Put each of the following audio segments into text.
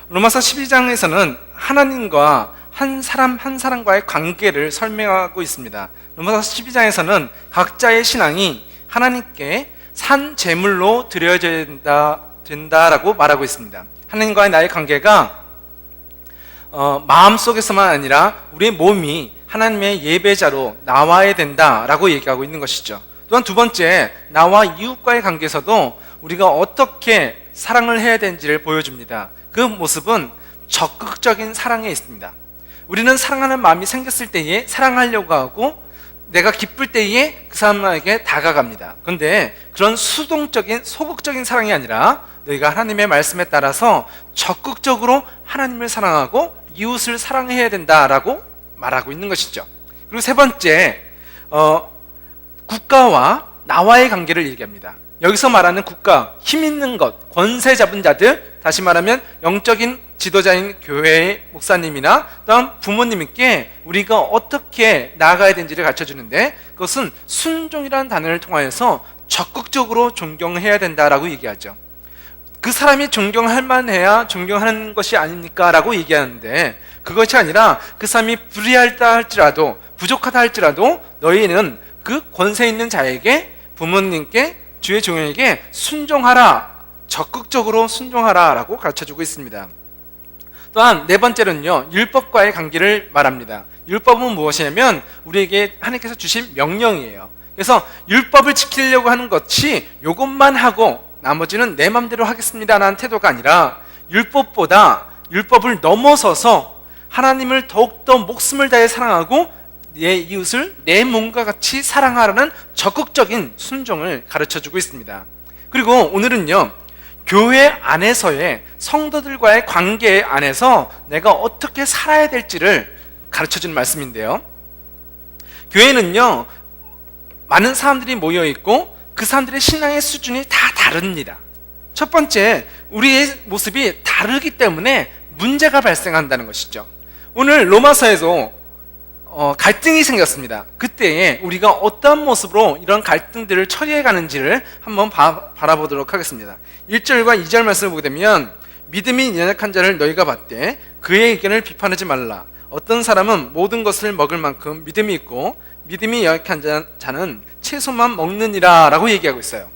로마서 12장에서는 하나님과 한 사람 한 사람과의 관계를 설명하고 있습니다. 로마서 12장에서는 각자의 신앙이 하나님께 산 제물로 드려져야 된다라고 말하고 있습니다. 하나님과의 나의 관계가 마음속에서만 아니라 우리의 몸이 하나님의 예배자로 나와야 된다라고 얘기하고 있는 것이죠. 또한 두 번째, 나와 이웃과의 관계에서도 우리가 어떻게 사랑을 해야 되는지를 보여줍니다. 그 모습은 적극적인 사랑에 있습니다. 우리는 사랑하는 마음이 생겼을 때에 사랑하려고 하고 내가 기쁠 때에 그 사람에게 다가갑니다. 그런데 그런 수동적인 소극적인 사랑이 아니라 너희가 하나님의 말씀에 따라서 적극적으로 하나님을 사랑하고 이웃을 사랑해야 된다라고 말하고 있는 것이죠. 그리고 세 번째, 국가와 나와의 관계를 얘기합니다. 여기서 말하는 국가, 힘 있는 것, 권세 잡은 자들, 다시 말하면 영적인 지도자인 교회의 목사님이나 또한 부모님께 우리가 어떻게 나아가야 되는지를 가르쳐주는데, 그것은 순종이라는 단어를 통하여서 적극적으로 존경해야 된다라고 얘기하죠. 그 사람이 존경할 만해야 존경하는 것이 아닙니까? 라고 얘기하는데, 그것이 아니라 그 사람이 불의하다 할지라도, 부족하다 할지라도 너희는 그 권세 있는 자에게, 부모님께, 주의 종에게 순종하라, 적극적으로 순종하라 라고 가르쳐주고 있습니다. 또한 네 번째는요, 율법과의 관계를 말합니다. 율법은 무엇이냐면 우리에게 하나님께서 주신 명령이에요. 그래서 율법을 지키려고 하는 것이 이것만 하고 나머지는 내 맘대로 하겠습니다라는 태도가 아니라, 율법을 넘어서서 하나님을 더욱더 목숨을 다해 사랑하고 내 이웃을 내 몸과 같이 사랑하라는 적극적인 순종을 가르쳐주고 있습니다. 그리고 오늘은요, 교회 안에서의 성도들과의 관계 안에서 내가 어떻게 살아야 될지를 가르쳐주는 말씀인데요, 교회는요 많은 사람들이 모여있고 그 사람들의 신앙의 수준이 다 다릅니다. 첫 번째, 우리의 모습이 다르기 때문에 문제가 발생한다는 것이죠. 오늘 로마서에도 갈등이 생겼습니다. 그때에 우리가 어떤 모습으로 이런 갈등들을 처리해 가는지를 한번 바라보도록 하겠습니다. 1절과 2절 말씀을 보게 되면, 믿음이 연약한 자를 너희가 봤되 그의 의견을 비판하지 말라. 어떤 사람은 모든 것을 먹을 만큼 믿음이 있고 믿음이 연약한 자는 채소만 먹느니라 라고 얘기하고 있어요.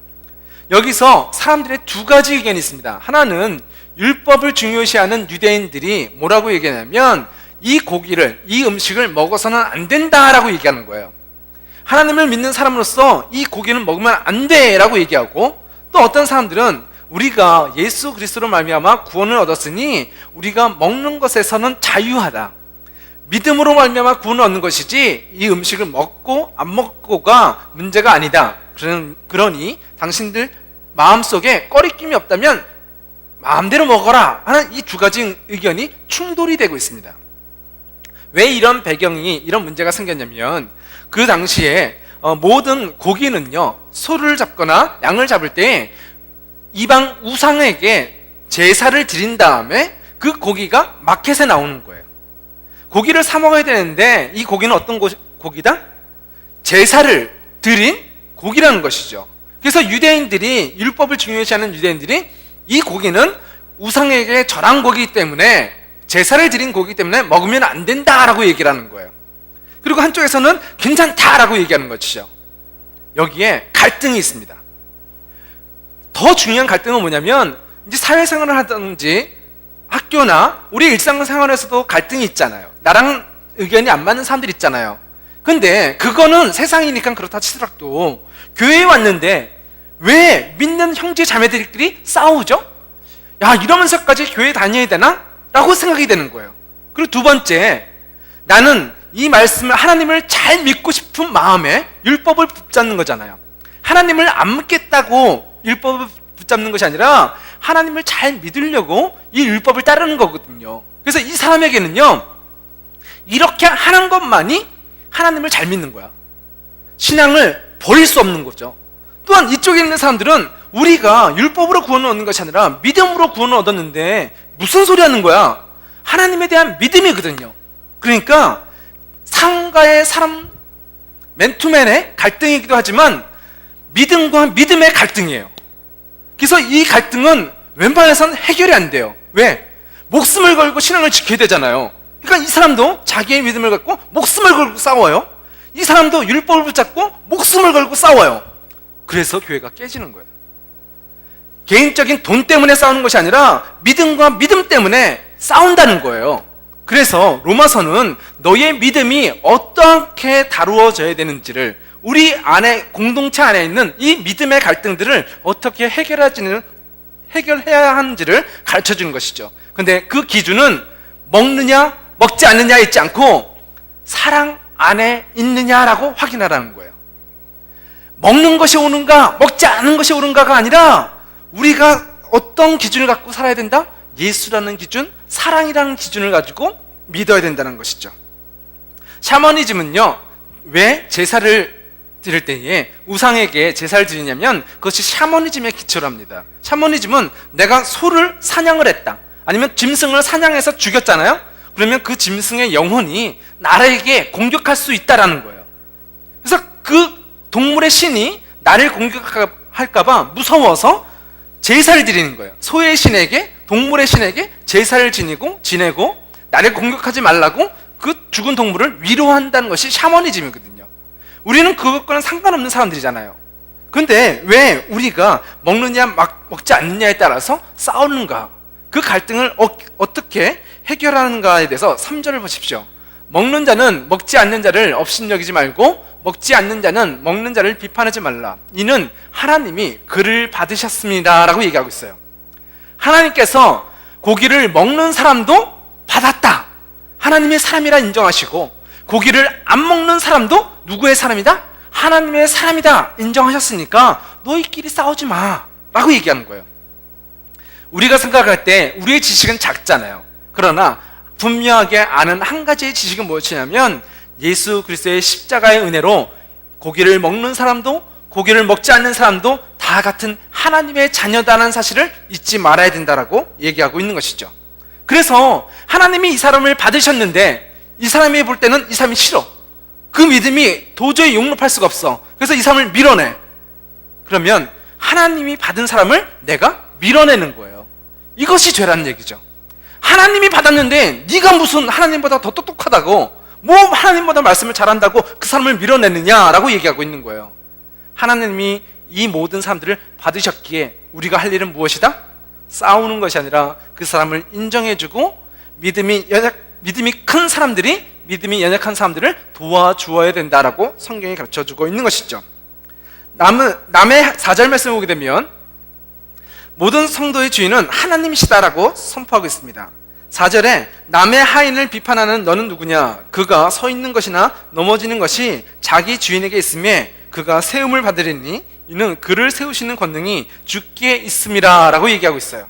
여기서 사람들의 두 가지 의견이 있습니다. 하나는 율법을 중요시하는 유대인들이 뭐라고 얘기하냐면, 이 고기를, 이 음식을 먹어서는 안 된다라고 얘기하는 거예요. 하나님을 믿는 사람으로서 이 고기는 먹으면 안 돼라고 얘기하고, 또 어떤 사람들은 우리가 예수 그리스도로 말미암아 구원을 얻었으니 우리가 먹는 것에서는 자유하다, 믿음으로 말미암아 구원을 얻는 것이지 이 음식을 먹고 안 먹고가 문제가 아니다. 그러니 당신들 마음속에 꺼리낌이 없다면 마음대로 먹어라 하는 이 두 가지 의견이 충돌이 되고 있습니다. 왜 이런 배경이, 이런 문제가 생겼냐면, 그 당시에 모든 고기는요, 소를 잡거나 양을 잡을 때 이방 우상에게 제사를 드린 다음에 그 고기가 마켓에 나오는 거예요. 고기를 사 먹어야 되는데 이 고기는 어떤 고기다? 제사를 드린 고기라는 것이죠. 그래서 유대인들이, 율법을 중요시하는 유대인들이 이 고기는 우상에게 절한 고기이기 때문에, 제사를 드린 고기이기 때문에 먹으면 안 된다라고 얘기를 하는 거예요. 그리고 한쪽에서는 괜찮다라고 얘기하는 것이죠. 여기에 갈등이 있습니다. 더 중요한 갈등은 뭐냐면, 이제 사회생활을 하든지 학교나 우리 일상생활에서도 갈등이 있잖아요. 나랑 의견이 안 맞는 사람들 있잖아요. 근데 그거는 세상이니까 그렇다 치더라도 교회에 왔는데 왜 믿는 형제 자매들끼리 싸우죠? 야, 이러면서까지 교회 다녀야 되나? 라고 생각이 되는 거예요. 그리고 두 번째, 나는 이 말씀을, 하나님을 잘 믿고 싶은 마음에 율법을 붙잡는 거잖아요. 하나님을 안 믿겠다고 율법을 붙잡는 것이 아니라 하나님을 잘 믿으려고 이 율법을 따르는 거거든요. 그래서 이 사람에게는요, 이렇게 하는 것만이 하나님을 잘 믿는 거야. 신앙을 버릴 수 없는 거죠. 또한 이쪽에 있는 사람들은 우리가 율법으로 구원을 얻는 것이 아니라 믿음으로 구원을 얻었는데 무슨 소리 하는 거야? 하나님에 대한 믿음이거든요. 그러니까 상가의 사람, 맨투맨의 갈등이기도 하지만 믿음과 믿음의 갈등이에요. 그래서 이 갈등은 웬만해서는 해결이 안 돼요. 왜? 목숨을 걸고 신앙을 지켜야 되잖아요. 그러니까 이 사람도 자기의 믿음을 갖고 목숨을 걸고 싸워요. 이 사람도 율법을 붙잡고 목숨을 걸고 싸워요. 그래서 교회가 깨지는 거예요. 개인적인 돈 때문에 싸우는 것이 아니라 믿음과 믿음 때문에 싸운다는 거예요. 그래서 로마서는 너의 믿음이 어떻게 다루어져야 되는지를, 우리 안에, 공동체 안에 있는 이 믿음의 갈등들을 어떻게 해결해야 하는지를 가르쳐 주는 것이죠. 근데 그 기준은 먹느냐 먹지 않느냐에 있지 않고 사랑 안에 있느냐라고 확인하라는 거예요. 먹는 것이 옳은가 먹지 않는 것이 옳은가가 아니라 우리가 어떤 기준을 갖고 살아야 된다? 예수라는 기준, 사랑이라는 기준을 가지고 믿어야 된다는 것이죠. 샤머니즘은요, 왜 제사를 드릴 때에 우상에게 제사를 드리냐면 그것이 샤머니즘의 기초로 합니다. 샤머니즘은 내가 소를 사냥을 했다, 아니면 짐승을 사냥해서 죽였잖아요. 그러면 그 짐승의 영혼이 나에게 공격할 수 있다라는 거예요. 그래서 그 동물의 신이 나를 공격할까봐 무서워서 제사를 드리는 거예요. 소의 신에게, 동물의 신에게 제사를 지내고 나를 공격하지 말라고 그 죽은 동물을 위로한다는 것이 샤머니즘이거든요. 우리는 그것과는 상관없는 사람들이잖아요. 그런데 왜 우리가 먹느냐 먹지 않느냐에 따라서 싸우는가, 그 갈등을 어떻게 해결하는가에 대해서 3절을 보십시오. 먹는 자는 먹지 않는 자를 업신여기지 말고 먹지 않는 자는 먹는 자를 비판하지 말라. 이는 하나님이 그를 받으셨습니다 라고 얘기하고 있어요. 하나님께서 고기를 먹는 사람도 받았다, 하나님의 사람이라 인정하시고, 고기를 안 먹는 사람도 누구의 사람이다? 하나님의 사람이다 인정하셨으니까 너희끼리 싸우지 마 라고 얘기하는 거예요. 우리가 생각할 때 우리의 지식은 작잖아요. 그러나 분명하게 아는 한 가지의 지식은 무엇이냐면 예수 그리스도의 십자가의 은혜로 고기를 먹는 사람도 고기를 먹지 않는 사람도 다 같은 하나님의 자녀다라는 사실을 잊지 말아야 된다라고 얘기하고 있는 것이죠. 그래서 하나님이 이 사람을 받으셨는데 이 사람이 볼 때는 이 사람이 싫어. 그 믿음이 도저히 용납할 수가 없어. 그래서 이 사람을 밀어내. 그러면 하나님이 받은 사람을 내가 밀어내는 거예요. 이것이 죄라는 얘기죠. 하나님이 받았는데 네가 무슨 하나님보다 더 똑똑하다고, 뭐 하나님보다 말씀을 잘한다고 그 사람을 밀어내느냐라고 얘기하고 있는 거예요. 하나님이 이 모든 사람들을 받으셨기에 우리가 할 일은 무엇이다? 싸우는 것이 아니라 그 사람을 인정해주고 믿음이 큰 사람들이 믿음이 연약한 사람들을 도와주어야 된다라고 성경이 가르쳐주고 있는 것이죠. 남의 4절 말씀을 보게 되면 모든 성도의 주인은 하나님이시다라고 선포하고 있습니다. 4절에 남의 하인을 비판하는 너는 누구냐? 그가 서 있는 것이나 넘어지는 것이 자기 주인에게 있음에 그가 세움을 받으리니 이는 그를 세우시는 권능이 주께 있음이라 라고 얘기하고 있어요.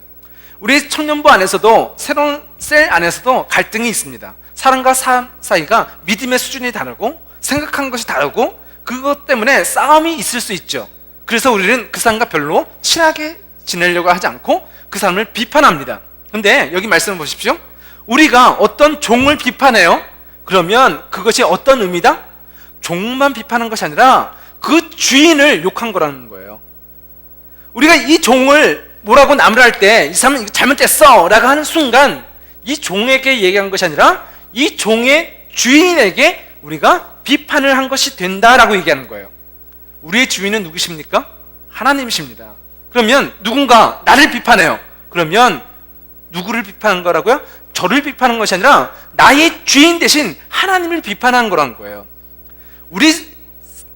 우리 청년부 안에서도, 새로운 셀 안에서도 갈등이 있습니다. 사람과 사람 사이가 믿음의 수준이 다르고 생각하는 것이 다르고 그것 때문에 싸움이 있을 수 있죠. 그래서 우리는 그 사람과 별로 친하게 지내려고 하지 않고 그 사람을 비판합니다. 근데 여기 말씀을 보십시오. 우리가 어떤 종을 비판해요. 그러면 그것이 어떤 의미다? 종만 비판한 것이 아니라 그 주인을 욕한 거라는 거예요. 우리가 이 종을 뭐라고 나무랄 때 이 사람은 이거 잘못됐어 라고 하는 순간 이 종에게 얘기한 것이 아니라 이 종의 주인에게 우리가 비판을 한 것이 된다라고 얘기하는 거예요. 우리의 주인은 누구십니까? 하나님이십니다. 그러면 누군가 나를 비판해요. 그러면 누구를 비판한 거라고요? 저를 비판한 것이 아니라 나의 주인 대신 하나님을 비판한 거란 거예요.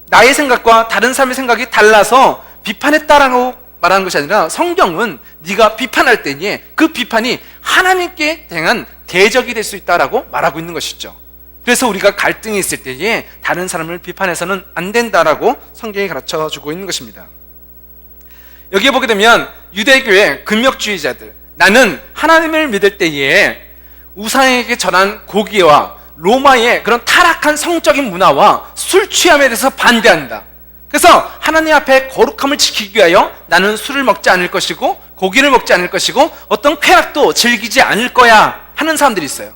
나의 생각과 다른 사람의 생각이 달라서 비판했다라고 말하는 것이 아니라 성경은 네가 비판할 때에 그 비판이 하나님께 대한 대적이 될 수 있다라고 말하고 있는 것이죠. 그래서 우리가 갈등이 있을 때에 다른 사람을 비판해서는 안 된다라고 성경이 가르쳐주고 있는 것입니다. 여기에 보게 되면 유대교의 금욕주의자들, 나는 하나님을 믿을 때에 우상에게 전한 고기와 로마의 그런 타락한 성적인 문화와 술 취함에 대해서 반대한다. 그래서 하나님 앞에 거룩함을 지키기 위하여 나는 술을 먹지 않을 것이고 고기를 먹지 않을 것이고 어떤 쾌락도 즐기지 않을 거야 하는 사람들이 있어요.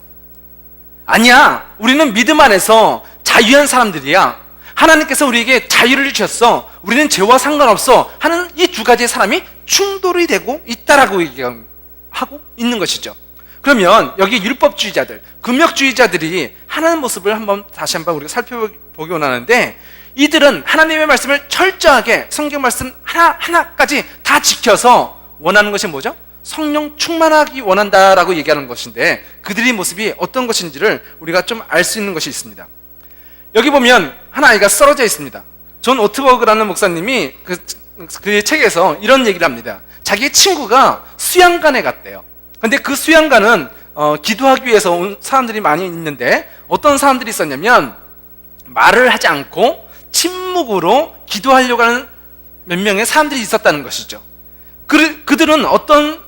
아니야, 우리는 믿음 안에서 자유한 사람들이야. 하나님께서 우리에게 자유를 주셨어. 우리는 죄와 상관없어 하는 이 두 가지의 사람이 충돌이 되고 있다라고 얘기하고 있는 것이죠. 그러면 여기 율법주의자들, 금욕주의자들이 하는 모습을 다시 한번 우리가 살펴보기 원하는데, 이들은 하나님의 말씀을 철저하게 성경 말씀 하나하나까지 다 지켜서 원하는 것이 뭐죠? 성령 충만하기 원한다라고 얘기하는 것인데, 그들의 모습이 어떤 것인지를 우리가 좀 알 수 있는 것이 있습니다. 여기 보면 한 아이가 쓰러져 있습니다. 존 오트버그라는 목사님이 그의 책에서 이런 얘기를 합니다. 자기 친구가 수양관에 갔대요. 근데 그 수양관은 기도하기 위해서 온 사람들이 많이 있는데, 어떤 사람들이 있었냐면 말을 하지 않고 침묵으로 기도하려고 하는 몇 명의 사람들이 있었다는 것이죠. 그들은 어떤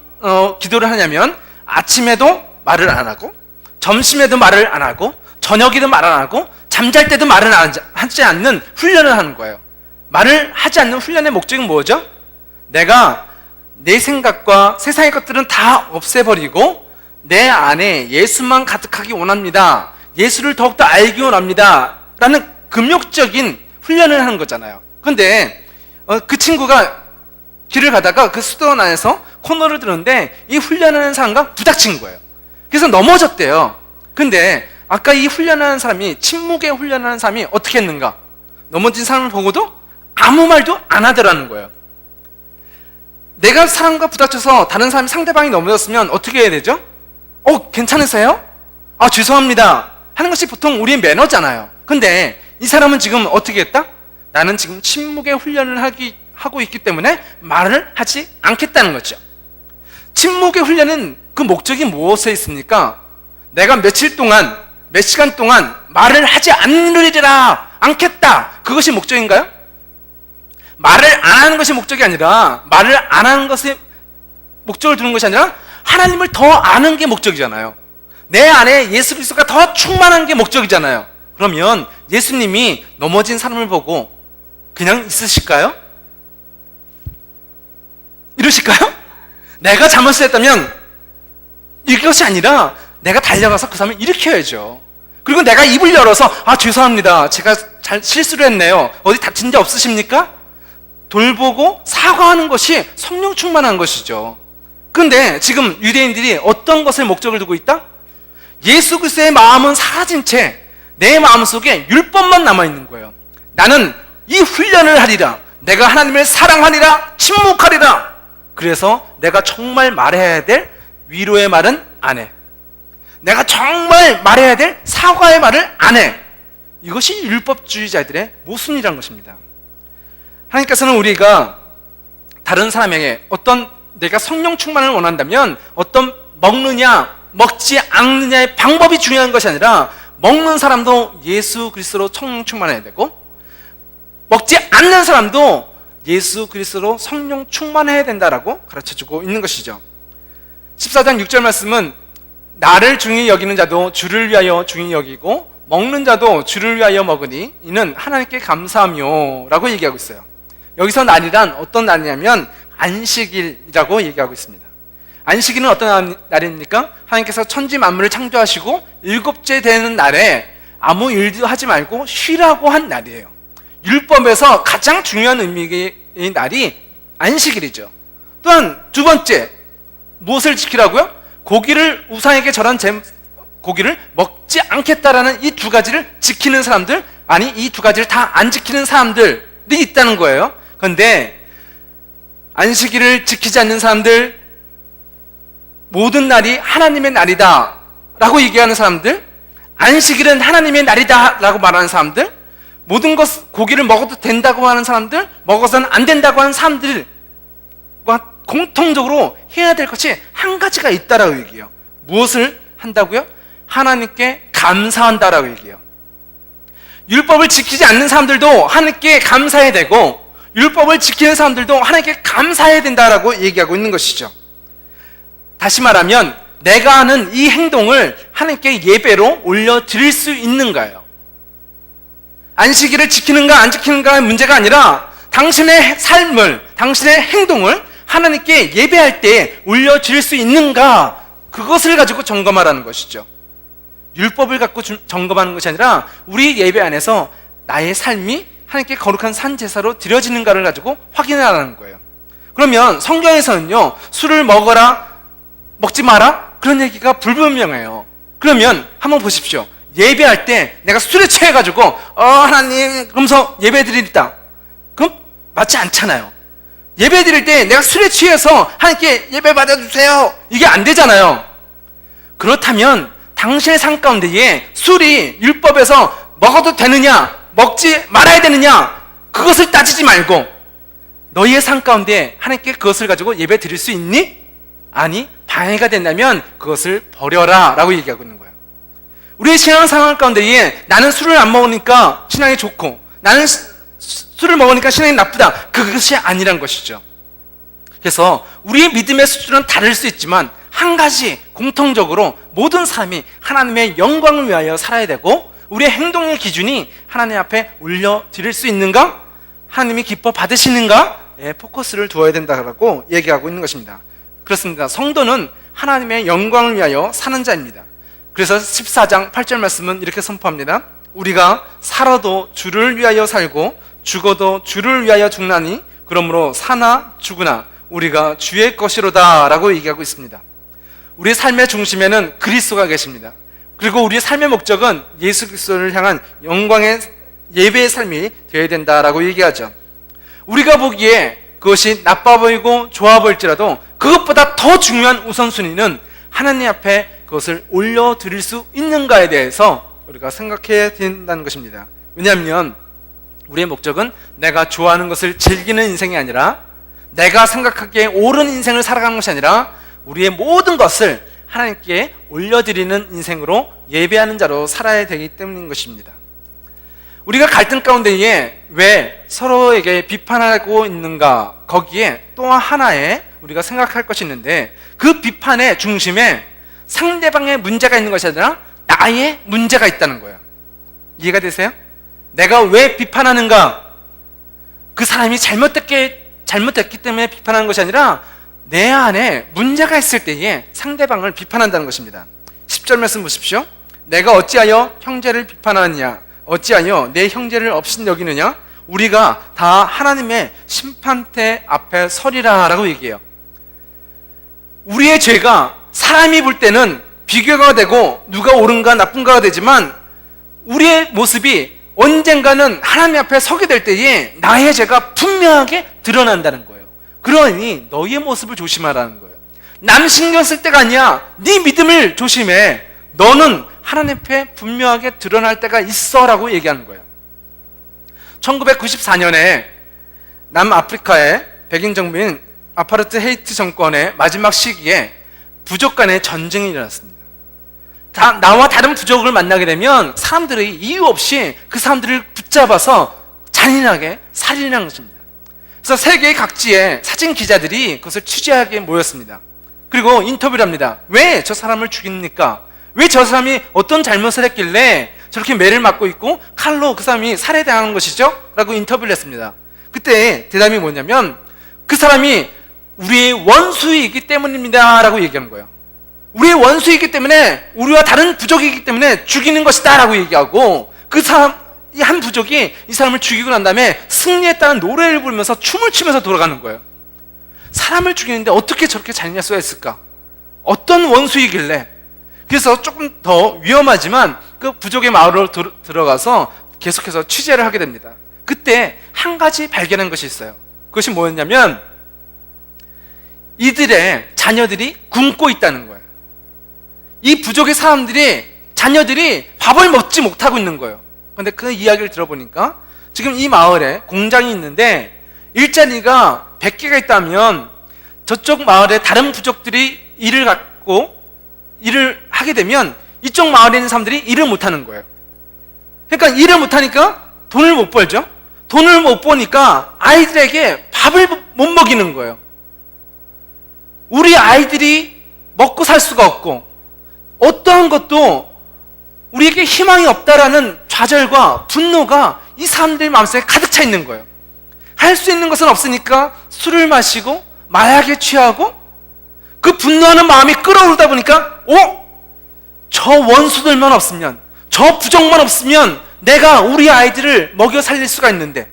기도를 하냐면 아침에도 말을 안 하고, 점심에도 말을 안 하고, 저녁에도 말 안 하고, 잠잘 때도 말을 하지 않는 훈련을 하는 거예요. 말을 하지 않는 훈련의 목적은 뭐죠? 내가 내 생각과 세상의 것들은 다 없애버리고 내 안에 예수만 가득하기 원합니다. 예수를 더욱더 알기 원합니다. 라는 금욕적인 훈련을 하는 거잖아요. 근데 그 친구가 길을 가다가 그 수도원 안에서 코너를 들었는데 이 훈련하는 사람과 부닥친 거예요. 그래서 넘어졌대요. 근데 아까 이 훈련하는 사람이, 침묵에 훈련하는 사람이 어떻게 했는가? 넘어진 사람을 보고도 아무 말도 안 하더라는 거예요. 내가 사람과 부닥쳐서 다른 사람이, 상대방이 넘어졌으면 어떻게 해야 되죠? 괜찮으세요? 죄송합니다 하는 것이 보통 우리의 매너잖아요. 근데 이 사람은 지금 어떻게 했다? 나는 지금 침묵의 훈련을 하고 있기 때문에 말을 하지 않겠다는 거죠. 침묵의 훈련은 그 목적이 무엇에 있습니까? 내가 며칠 동안, 몇 시간 동안 말을 하지 않겠다. 그것이 목적인가요? 말을 안 하는 것이 목적이 아니라, 말을 안 하는 것에 목적을 두는 것이 아니라 하나님을 더 아는 게 목적이잖아요. 내 안에 예수 그리스도가 더 충만한 게 목적이잖아요. 그러면 예수님이 넘어진 사람을 보고 그냥 있으실까요? 이러실까요? 내가 잘못을 했다면 이것이 아니라 내가 달려가서 그 사람을 일으켜야죠. 그리고 내가 입을 열어서 죄송합니다, 제가 실수를 했네요, 어디 다친 데 없으십니까? 돌보고 사과하는 것이 성령 충만한 것이죠. 그런데 지금 유대인들이 어떤 것을 목적을 두고 있다? 예수 그리스도의 마음은 사라진 채 내 마음속에 율법만 남아있는 거예요. 나는 이 훈련을 하리라, 내가 하나님을 사랑하리라, 침묵하리라. 그래서 내가 정말 말해야 될 위로의 말은 안 해. 내가 정말 말해야 될 사과의 말을 안 해. 이것이 율법주의자들의 모순이라는 것입니다. 하나님께서는 우리가 다른 사람에게 내가 성령 충만을 원한다면 어떤 먹느냐 먹지 않느냐의 방법이 중요한 것이 아니라, 먹는 사람도 예수 그리스도로 성령 충만해야 되고, 먹지 않는 사람도 예수 그리스도로 성령 충만해야 된다라고 가르쳐주고 있는 것이죠. 14장 6절 말씀은 나를 중히 여기는 자도 주를 위하여 중히 여기고 먹는 자도 주를 위하여 먹으니 이는 하나님께 감사하며 라고 얘기하고 있어요. 여기서 날이란 어떤 날이냐면 안식일이라고 얘기하고 있습니다. 안식일은 어떤 날입니까? 하나님께서 천지 만물을 창조하시고 일곱째 되는 날에 아무 일도 하지 말고 쉬라고 한 날이에요. 율법에서 가장 중요한 의미의 날이 안식일이죠. 또한 두 번째, 무엇을 지키라고요? 고기를 우상에게 절한 고기를 먹지 않겠다라는 이 두 가지를 지키는 사람들, 아니 이 두 가지를 다 안 지키는 사람들이 있다는 거예요. 그런데 안식일을 지키지 않는 사람들, 모든 날이 하나님의 날이다 라고 얘기하는 사람들, 안식일은 하나님의 날이다 라고 말하는 사람들, 모든 고기를 먹어도 된다고 하는 사람들, 먹어서는 안 된다고 하는 사람들과 공통적으로 해야 될 것이 한 가지가 있다라고 얘기해요. 무엇을 한다고요? 하나님께 감사한다라고 얘기해요. 율법을 지키지 않는 사람들도 하나님께 감사해야 되고, 율법을 지키는 사람들도 하나님께 감사해야 된다라고 얘기하고 있는 것이죠. 다시 말하면 내가 하는 이 행동을 하나님께 예배로 올려드릴 수 있는가요? 안식일을 지키는가 안 지키는가의 문제가 아니라 당신의 삶을, 당신의 행동을 하나님께 예배할 때 올려드릴 수 있는가, 그것을 가지고 점검하라는 것이죠. 율법을 갖고 점검하는 것이 아니라 우리 예배 안에서 나의 삶이 하나님께 거룩한 산제사로 드려지는가를 가지고 확인하라는 거예요. 그러면 성경에서는요, 술을 먹어라, 먹지 마라, 그런 얘기가 불분명해요. 그러면 한번 보십시오. 예배할 때 내가 술에 취해가지고 하나님 그러면서 예배 드린다. 그럼 맞지 않잖아요. 예배 드릴 때 내가 술에 취해서 하나님께 예배 받아주세요. 이게 안 되잖아요. 그렇다면 당신의 삶 가운데에 술이 율법에서 먹어도 되느냐 먹지 말아야 되느냐 그것을 따지지 말고 너희의 삶 가운데 하나님께 그것을 가지고 예배 드릴 수 있니? 아니, 방해가 된다면 그것을 버려라 라고 얘기하고 있는 거예요. 우리의 신앙 상황 가운데에 나는 술을 안 먹으니까 신앙이 좋고 나는 술을 먹으니까 신앙이 나쁘다, 그것이 아니란 것이죠. 그래서 우리의 믿음의 수준은 다를 수 있지만 한 가지 공통적으로 모든 사람이 하나님의 영광을 위하여 살아야 되고 우리의 행동의 기준이 하나님 앞에 올려드릴 수 있는가? 하나님이 기뻐 받으시는가에 포커스를 두어야 된다고 얘기하고 있는 것입니다. 그렇습니다. 성도는 하나님의 영광을 위하여 사는 자입니다. 그래서 14장 8절 말씀은 이렇게 선포합니다. 우리가 살아도 주를 위하여 살고 죽어도 주를 위하여 죽나니 그러므로 사나 죽으나 우리가 주의 것이로다 라고 얘기하고 있습니다. 우리의 삶의 중심에는 그리스도가 계십니다. 그리고 우리의 삶의 목적은 예수 그리스도를 향한 영광의 예배의 삶이 되어야 된다라고 얘기하죠. 우리가 보기에 그것이 나빠 보이고 좋아 보일지라도 그것보다 더 중요한 우선순위는 하나님 앞에 그것을 올려드릴 수 있는가에 대해서 우리가 생각해야 된다는 것입니다. 왜냐하면 우리의 목적은 내가 좋아하는 것을 즐기는 인생이 아니라 내가 생각하기에 옳은 인생을 살아가는 것이 아니라 우리의 모든 것을 하나님께 올려드리는 인생으로 예배하는 자로 살아야 되기 때문인 것입니다. 우리가 갈등 가운데에 왜 서로에게 비판하고 있는가, 거기에 또 하나의 우리가 생각할 것이 있는데 그 비판의 중심에 상대방의 문제가 있는 것이 아니라 나의 문제가 있다는 거예요. 이해가 되세요? 내가 왜 비판하는가? 그 사람이 잘못했기 때문에 비판하는 것이 아니라 내 안에 문제가 있을 때에 상대방을 비판한다는 것입니다. 10절 말씀 보십시오. 내가 어찌하여 형제를 비판하느냐, 어찌하여 내 형제를 업신여기느냐, 우리가 다 하나님의 심판대 앞에 서리라 라고 얘기해요. 우리의 죄가 사람이 볼 때는 비교가 되고 누가 옳은가 나쁜가가 되지만 우리의 모습이 언젠가는 하나님 앞에 서게 될 때에 나의 죄가 분명하게 드러난다는 거예요. 그러니 너희의 모습을 조심하라는 거예요. 남 신경 쓸 때가 아니야. 네 믿음을 조심해. 너는 하나님 앞에 분명하게 드러날 때가 있어 라고 얘기하는 거예요. 1994년에 남아프리카의 백인 정부인 아파르트헤이트 정권의 마지막 시기에 부족 간의 전쟁이 일어났습니다. 나와 다른 부족을 만나게 되면 사람들이 이유 없이 그 사람들을 붙잡아서 잔인하게 살인한 것입니다. 그래서 세계 각지의 사진 기자들이 그것을 취재하게 모였습니다. 그리고 인터뷰를 합니다. 왜 저 사람을 죽입니까? 왜 저 사람이 어떤 잘못을 했길래 저렇게 매를 맞고 있고 칼로 그 사람이 살해당한 것이죠? 라고 인터뷰를 했습니다. 그때 대답이 뭐냐면 그 사람이 우리의 원수이기 때문입니다 라고 얘기하는 거예요. 우리의 원수이기 때문에, 우리와 다른 부족이기 때문에 죽이는 것이다 라고 얘기하고, 그 사람, 이 한 부족이 이 사람을 죽이고 난 다음에 승리했다는 노래를 부르면서 춤을 추면서 돌아가는 거예요. 사람을 죽이는데 어떻게 저렇게 잔인할 수가 있을까? 어떤 원수이길래? 그래서 조금 더 위험하지만 그 부족의 마을로 들어가서 계속해서 취재를 하게 됩니다. 그때 한 가지 발견한 것이 있어요. 그것이 뭐였냐면 이들의 자녀들이 굶고 있다는 거예요. 이 부족의 자녀들이 밥을 먹지 못하고 있는 거예요. 그런데 그 이야기를 들어보니까 지금 이 마을에 공장이 있는데 일자리가 100개가 있다면 저쪽 마을에 다른 부족들이 일을 하게 되면 이쪽 마을에 있는 사람들이 일을 못하는 거예요. 그러니까 일을 못하니까 돈을 못 벌죠. 돈을 못 버니까 아이들에게 밥을 못 먹이는 거예요. 우리 아이들이 먹고 살 수가 없고 어떠한 것도 우리에게 희망이 없다라는 좌절과 분노가 이 사람들 마음속에 가득 차 있는 거예요. 할 수 있는 것은 없으니까 술을 마시고 마약에 취하고 그 분노하는 마음이 끓어오르다 보니까 저 원수들만 없으면, 저 부족만 없으면 내가 우리 아이들을 먹여 살릴 수가 있는데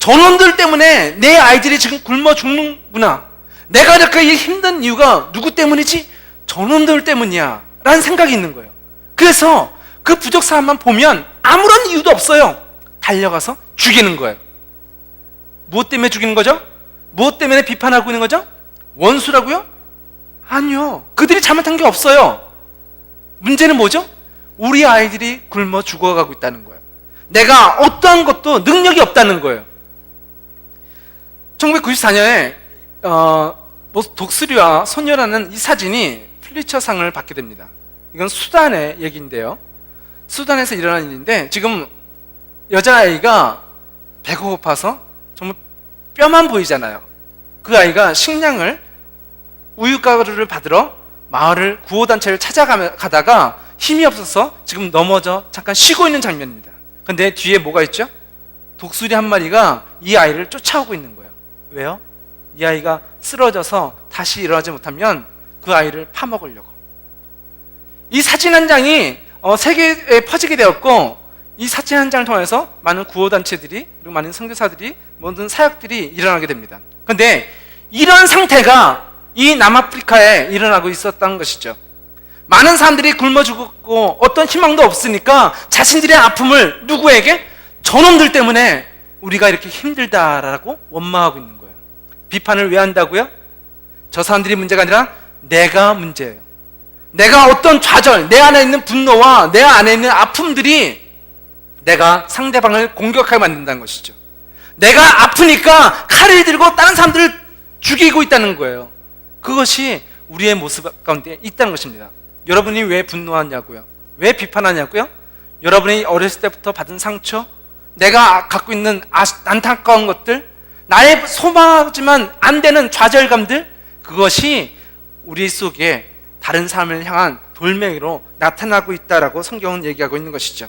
저놈들 때문에 내 아이들이 지금 굶어 죽는구나. 내가 이렇게 힘든 이유가 누구 때문이지? 저놈들 때문이야 라는 생각이 있는 거예요. 그래서 그 부족 사람만 보면 아무런 이유도 없어요. 달려가서 죽이는 거예요. 무엇 때문에 죽이는 거죠? 무엇 때문에 비판하고 있는 거죠? 원수라고요? 아니요. 그들이 잘못한 게 없어요. 문제는 뭐죠? 우리 아이들이 굶어 죽어가고 있다는 거예요. 내가 어떠한 것도 능력이 없다는 거예요. 1994년에 독수리와 소녀라는 이 사진이 플리처상을 받게 됩니다. 이건 수단의 얘기인데요. 수단에서 일어난 일인데 지금 여자아이가 배가 고파서 정말 뼈만 보이잖아요. 그 아이가 식량을 우유가루를 받으러 마을을 구호단체를 찾아가다가 힘이 없어서 지금 넘어져 잠깐 쉬고 있는 장면입니다. 근데 뒤에 뭐가 있죠? 독수리 한 마리가 이 아이를 쫓아오고 있는 거예요. 왜요? 이 아이가 쓰러져서 다시 일어나지 못하면 그 아이를 파먹으려고. 이 사진 한 장이 세계에 퍼지게 되었고, 이 사진 한 장을 통해서 많은 구호단체들이 그리고 많은 선교사들이 모든 사역들이 일어나게 됩니다. 그런데 이런 상태가 이 남아프리카에 일어나고 있었던 것이죠. 많은 사람들이 굶어 죽었고 어떤 희망도 없으니까 자신들의 아픔을 누구에게? 저놈들 때문에 우리가 이렇게 힘들다라고 원망하고 있는 거예요. 비판을 왜 한다고요? 저 사람들이 문제가 아니라 내가 문제예요. 내가 어떤 좌절, 내 안에 있는 분노와 내 안에 있는 아픔들이 내가 상대방을 공격하게 만든다는 것이죠. 내가 아프니까 칼을 들고 다른 사람들을 죽이고 있다는 거예요. 그것이 우리의 모습 가운데 있다는 것입니다. 여러분이 왜 분노하냐고요? 왜 비판하냐고요? 여러분이 어렸을 때부터 받은 상처, 내가 갖고 있는 안타까운 것들, 나의 소망하지만 안 되는 좌절감들, 그것이 우리 속에 다른 사람을 향한 돌멩이로 나타나고 있다라고 성경은 얘기하고 있는 것이죠.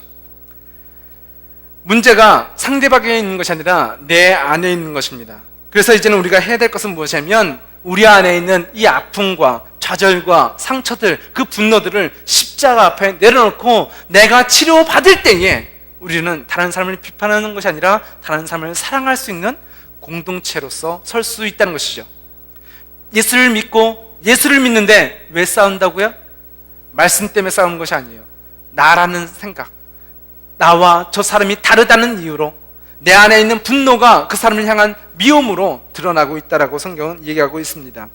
문제가 상대방에 있는 것이 아니라 내 안에 있는 것입니다. 그래서 이제는 우리가 해야 될 것은 무엇이냐면 우리 안에 있는 이 아픔과 좌절과 상처들, 그 분노들을 십자가 앞에 내려놓고 내가 치료받을 때에 우리는 다른 사람을 비판하는 것이 아니라 다른 사람을 사랑할 수 있는 공동체로서 설 수 있다는 것이죠. 예수를 믿고 예수를 믿는데 왜 싸운다고요? 말씀 때문에 싸우는 것이 아니에요. 나라는 생각, 나와 저 사람이 다르다는 이유로 내 안에 있는 분노가 그 사람을 향한 미움으로 드러나고 있다라고 성경은 얘기하고 있습니다.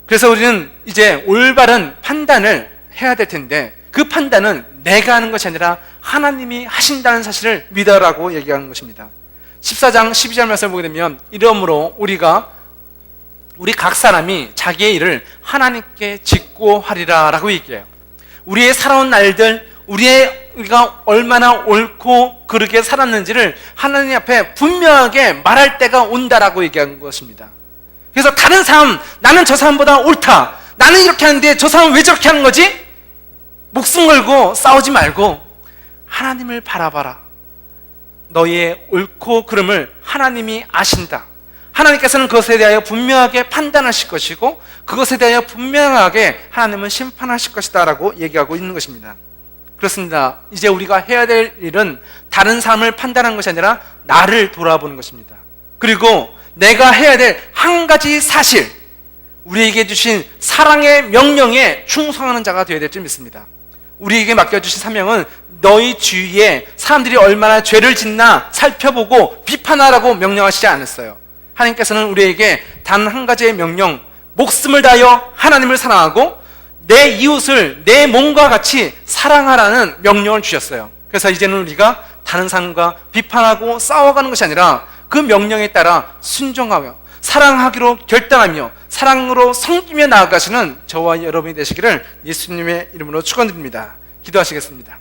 그래서 우리는 이제 올바른 판단을 해야 될 텐데 그 판단은 내가 하는 것이 아니라 하나님이 하신다는 사실을 믿어라고 얘기하는 것입니다. 14장 12절 말씀을 보게 되면 이러므로 우리 각 사람이 자기의 일을 하나님께 짓고 하리라 라고 얘기해요. 우리의 살아온 날들, 우리가 얼마나 옳고 그르게 살았는지를 하나님 앞에 분명하게 말할 때가 온다라고 얘기하는 것입니다. 그래서 다른 사람, 나는 저 사람보다 옳다, 나는 이렇게 하는데 저 사람은 왜 저렇게 하는 거지? 목숨 걸고 싸우지 말고 하나님을 바라봐라. 너희의 옳고 그름을 하나님이 아신다. 하나님께서는 그것에 대하여 분명하게 판단하실 것이고 그것에 대하여 분명하게 하나님은 심판하실 것이다 라고 얘기하고 있는 것입니다. 그렇습니다. 이제 우리가 해야 될 일은 다른 사람을 판단하는 것이 아니라 나를 돌아보는 것입니다. 그리고 내가 해야 될 한 가지 사실, 우리에게 주신 사랑의 명령에 충성하는 자가 되어야 될 줄 믿습니다. 우리에게 맡겨주신 사명은 너희 주위에 사람들이 얼마나 죄를 짓나 살펴보고 비판하라고 명령하시지 않았어요. 하나님께서는 우리에게 단 한 가지의 명령, 목숨을 다하여 하나님을 사랑하고 내 이웃을 내 몸과 같이 사랑하라는 명령을 주셨어요. 그래서 이제는 우리가 다른 사람과 비판하고 싸워가는 것이 아니라 그 명령에 따라 순종하며 사랑하기로 결단하며 사랑으로 섬기며 나아가시는 저와 여러분이 되시기를 예수님의 이름으로 축원드립니다. 기도하시겠습니다.